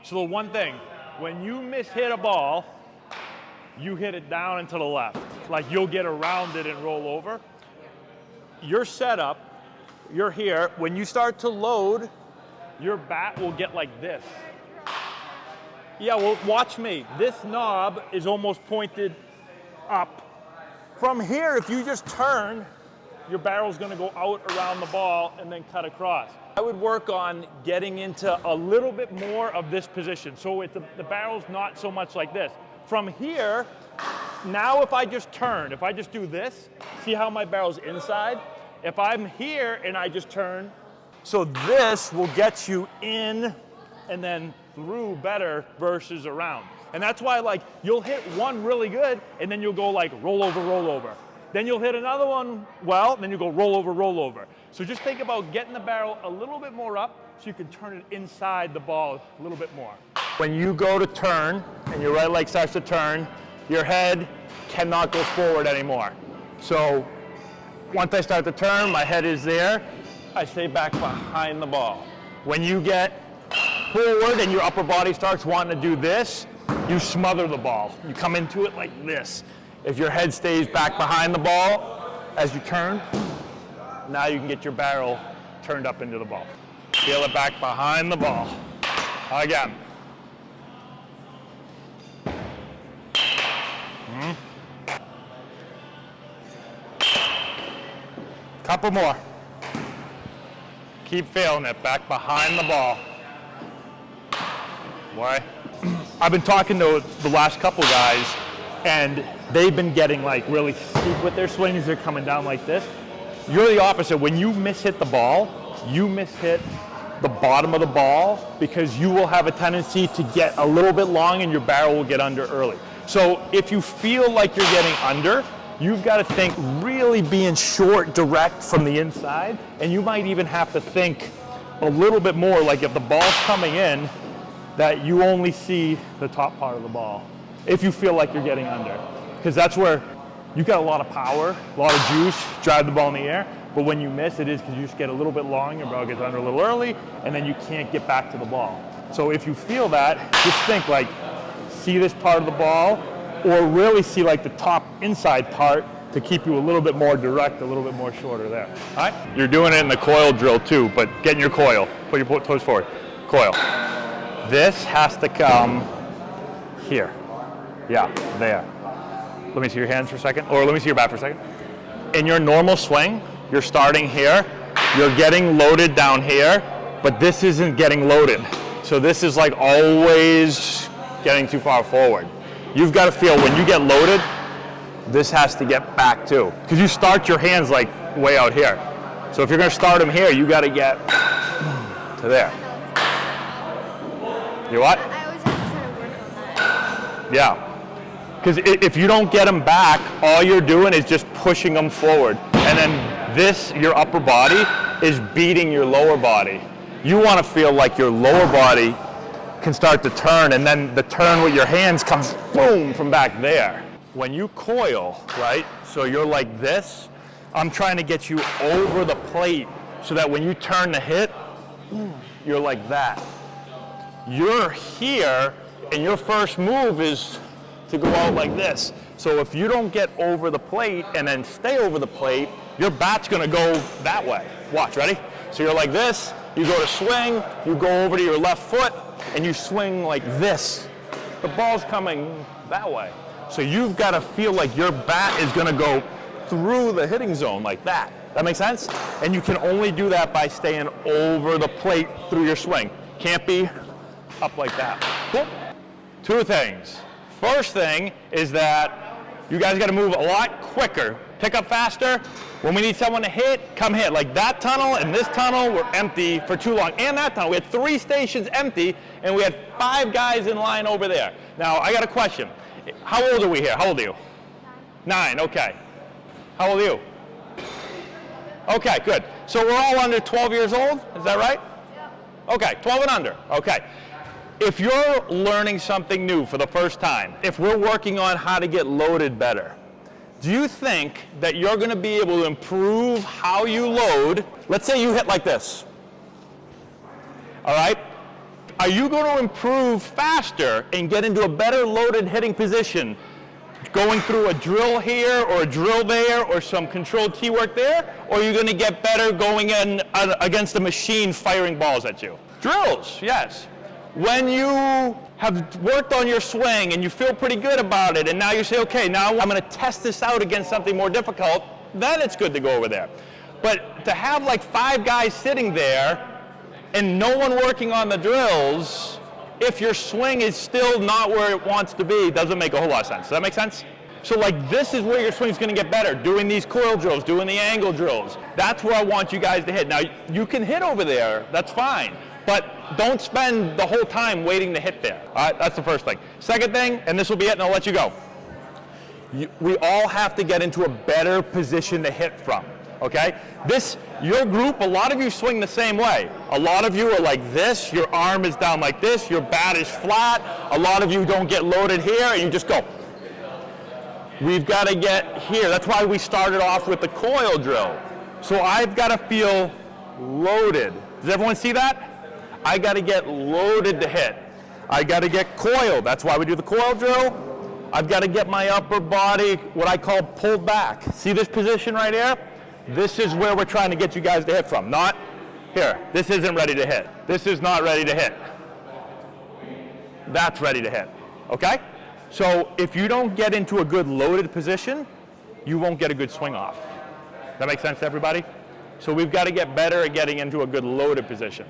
So the one thing, when you hit a ball, you hit it down and to the left. Like you'll get around it and roll over. Your setup, you're here. When you start to load, your bat will get like this. Yeah, well, watch me. This knob is almost pointed up. From here, if you just turn, your barrel's gonna go out around the ball and then cut across. I would work on getting into a little bit more of this position. So the barrel's not so much like this. From here, now if I just turn, if I just do this, see how my barrel's inside? If I'm here and I just turn, so this will get you in and then through better versus around. And that's why like you'll hit one really good and then you'll go like roll over, roll over. Then you'll hit another one well, then you go roll over, roll over. So just think about getting the barrel a little bit more up so you can turn it inside the ball a little bit more. When you go to turn and your right leg starts to turn, your head cannot go forward anymore. So once I start to turn, my head is there, I stay back behind the ball. When you get forward and your upper body starts wanting to do this, you smother the ball. You come into it like this. If your head stays back behind the ball as you turn, now you can get your barrel turned up into the ball. Feel it back behind the ball. Again. Couple more. Keep feeling it, back behind the ball. Why? I've been talking to the last couple guys, and they've been getting like really steep with their swings. They're coming down like this. You're the opposite. When you hit the ball, you hit the bottom of the ball because you will have a tendency to get a little bit long and your barrel will get under early. So if you feel like you're getting under, you've got to think really being short, direct from the inside, and you might even have to think a little bit more like if the ball's coming in, that you only see the top part of the ball if you feel like you're getting under. Because that's where you've got a lot of power, a lot of juice, drive the ball in the air, but when you miss, it is because you just get a little bit long, your ball gets under a little early, and then you can't get back to the ball. So if you feel that, just think like, see this part of the ball, or really see like the top inside part to keep you a little bit more direct, a little bit more shorter there. All right? You're doing it in the coil drill too, but get in your coil. Put your toes forward. Coil. This has to come here. Yeah, there. Let me see your hands for a second, or let me see your bat for a second. In your normal swing, you're starting here, you're getting loaded down here, but this isn't getting loaded. So this is like always getting too far forward. You've got to feel when you get loaded, this has to get back too. Because you start your hands like way out here. So if you're going to start them here, you got to get to there. You what? I always have to try to work on that. Yeah. Because if you don't get them back, all you're doing is just pushing them forward. And then this, your upper body, is beating your lower body. You want to feel like your lower body can start to turn, and then the turn with your hands comes boom from back there. When you coil, right, so you're like this, I'm trying to get you over the plate so that when you turn to hit, you're like that. You're here, and your first move is to go out like this. So if you don't get over the plate and then stay over the plate, your bat's gonna go that way. Watch, ready? So you're like this, you go to swing, you go over to your left foot, and you swing like this. The ball's coming that way. So you've got to feel like your bat is going to go through the hitting zone like that. That makes sense? And you can only do that by staying over the plate through your swing. Can't be up like that. Cool? Two things. First thing is that you guys got to move a lot quicker. Pick up faster. When we need someone to hit, come hit. Like that tunnel and this tunnel were empty for too long. And that tunnel, we had 3 stations empty, and we had 5 guys in line over there. Now, I got a question. How old are we here? How old are you? 9, okay. How old are you? Okay, good. So we're all under 12 years old, is that right? Yeah. Okay, 12 and under, okay. If you're learning something new for the first time, if we're working on how to get loaded better, do you think that you're going to be able to improve how you load? Let's say you hit like this. All right? Are you going to improve faster and get into a better loaded hitting position going through a drill here or a drill there or some controlled key work there? Or are you going to get better going in against a machine firing balls at you? Drills, yes. When you have worked on your swing and you feel pretty good about it, and now you say, okay, now I'm going to test this out against something more difficult, then it's good to go over there. But to have like 5 guys sitting there and no one working on the drills, if your swing is still not where it wants to be, doesn't make a whole lot of sense. Does that make sense? So like this is where your swing's going to get better, doing these coil drills, doing the angle drills. That's where I want you guys to hit. Now you can hit over there, that's fine, but don't spend the whole time waiting to hit there. All right, that's the first thing. Second thing, and this will be it and I'll let you go. We all have to get into a better position to hit from, okay? Your group, a lot of you swing the same way. A lot of you are like this, your arm is down like this, your bat is flat. A lot of you don't get loaded here and you just go. We've got to get here. That's why we started off with the coil drill. So I've got to feel loaded. Does everyone see that? I got to get loaded to hit. I got to get coiled. That's why we do the coil drill. I've got to get my upper body, what I call pulled back. See this position right here? This is where we're trying to get you guys to hit from. Not here. This isn't ready to hit. This is not ready to hit. That's ready to hit. Okay? So if you don't get into a good loaded position, you won't get a good swing off. That makes sense to everybody? So we've got to get better at getting into a good loaded position.